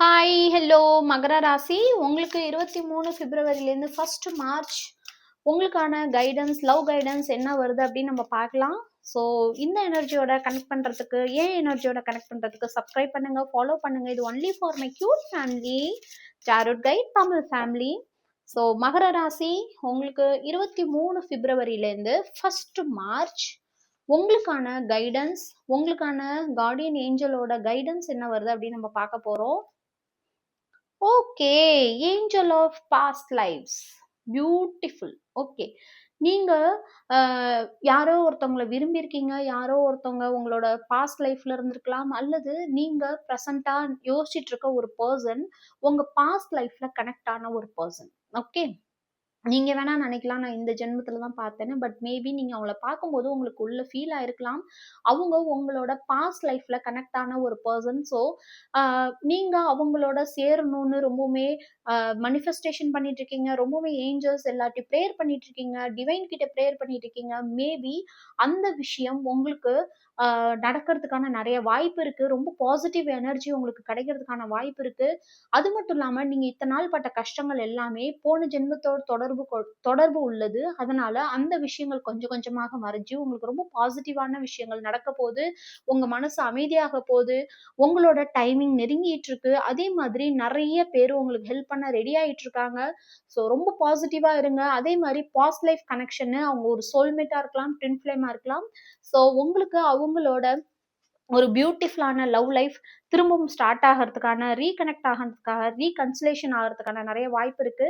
Hi, hello மகர ராசி. உங்களுக்கு 23 பிப்ரவரிலேருந்து 1 March உங்களுக்கான கைடன்ஸ், லவ் கைடன்ஸ் என்ன வருது அப்படின்னு நம்ம பார்க்கலாம். ஸோ இந்த எனர்ஜியோட கனெக்ட் பண்ணுறதுக்கு, எனர்ஜியோட கனெக்ட் பண்ணுறதுக்கு சப்ஸ்கிரைப் பண்ணுங்க, ஃபாலோ பண்ணுங்க. இது only for my cute family, tarot guide Tamil family. So மகர ராசி உங்களுக்கு 23 பிப்ரவரியிலேருந்து 1 மார்ச் உங்களுக்கான கைடன்ஸ், உங்களுக்கான கார்டியன் ஏஞ்சலோட கைடன்ஸ் என்ன வருது அப்படின்னு நம்ம பார்க்க போறோம். Okay, angel of past lives, beautiful. Okay, நீங்க யாரோ ஒருத்தவங்களை விரும்பியிருக்கீங்க, யாரோ ஒருத்தவங்க உங்களோட பாஸ்ட் லைஃப்ல இருந்திருக்கலாம், அல்லது நீங்க ப்ரெசண்டா யோசிச்சுட்டு இருக்க ஒரு பர்சன் உங்க பாஸ்ட் லைஃப்ல கனெக்ட் ஆன ஒரு பர்சன். ஓகே, நீங்க வேணா நினைக்கலாம் நான் இந்த ஜென்மத்துல தான் பார்த்தேன்னு. பட் மேபி நீங்க அவங்கள பார்க்கும்போது உங்களுக்கு உள்ள ஃபீல் ஆயிருக்கலாம் அவங்க உங்களோட பாஸ்ட் லைஃப்ல கனெக்ட் ஆன ஒரு பர்சன். ஸோ நீங்க அவங்களோட சேரணும்னு ரொம்பவுமே மனிஃபெஸ்டேஷன் பண்ணிட்டு இருக்கீங்க, ரொம்பவுமே ஏஞ்சல்ஸ் எல்லாத்தையும் ப்ரேயர் பண்ணிட்டு இருக்கீங்க, டிவைன் கிட்ட ப்ரேயர் பண்ணிட்டு இருக்கீங்க. மேபி அந்த விஷயம் உங்களுக்கு நடக்கிறதுக்கான நிறைய வாய்ப்பு இருக்கு. ரொம்ப பாசிட்டிவ் எனர்ஜி உங்களுக்கு கிடைக்கிறதுக்கான வாய்ப்பு இருக்கு. அது மட்டும் இல்லாம நீங்க இத்தனை நாள் பட்ட கஷ்டங்கள் எல்லாமே போன ஜென்மத்தோட தொடர்பு உள்ளது. அதனால அந்த விஷயங்கள் கொஞ்சம் கொஞ்சமாக மறைஞ்சு உங்களுக்கு ரொம்ப பாசிட்டிவான விஷயங்கள் நடக்க போகுது. உங்க மனசு அமைதியாக போகுது. உங்களோட டைமிங் நெருங்கிட்டு இருக்கு. அதே மாதிரி நிறைய பேர் உங்களுக்கு ஹெல்ப் பண்ண ரெடி ஆயிட்டு இருக்காங்க. ஸோ ரொம்ப பாசிட்டிவா இருங்க. அதே மாதிரி பாஸ்ட் லைஃப் கனெக்ஷன், அவங்க ஒரு சோல்மேட்டா இருக்கலாம், ட்வின் ஃப்ளேமா இருக்கலாம். ஸோ உங்களுக்கு அவங்களோட ஒரு பியூட்டிஃபுல்லான லவ் லைஃப் திரும்பவும் ஸ்டார்ட் ஆகிறதுக்கான, ரீகனெக்ட் ஆகிறதுக்காக, ரீகன்சிலேஷன் ஆகிறதுக்கான நிறைய வாய்ப்பு இருக்கு.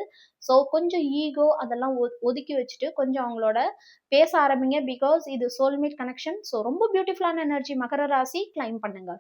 ஸோ கொஞ்சம் ஈகோ அதெல்லாம் ஒதுக்கி வச்சுட்டு கொஞ்சம் அவங்களோட பேச ஆரம்பிங்க. பிகாஸ் இது சோல்மேட் கனெக்ஷன். ஸோ ரொம்ப பியூட்டிஃபுல்லான எனர்ஜி மகர ராசி, கிளைம் பண்ணுங்க.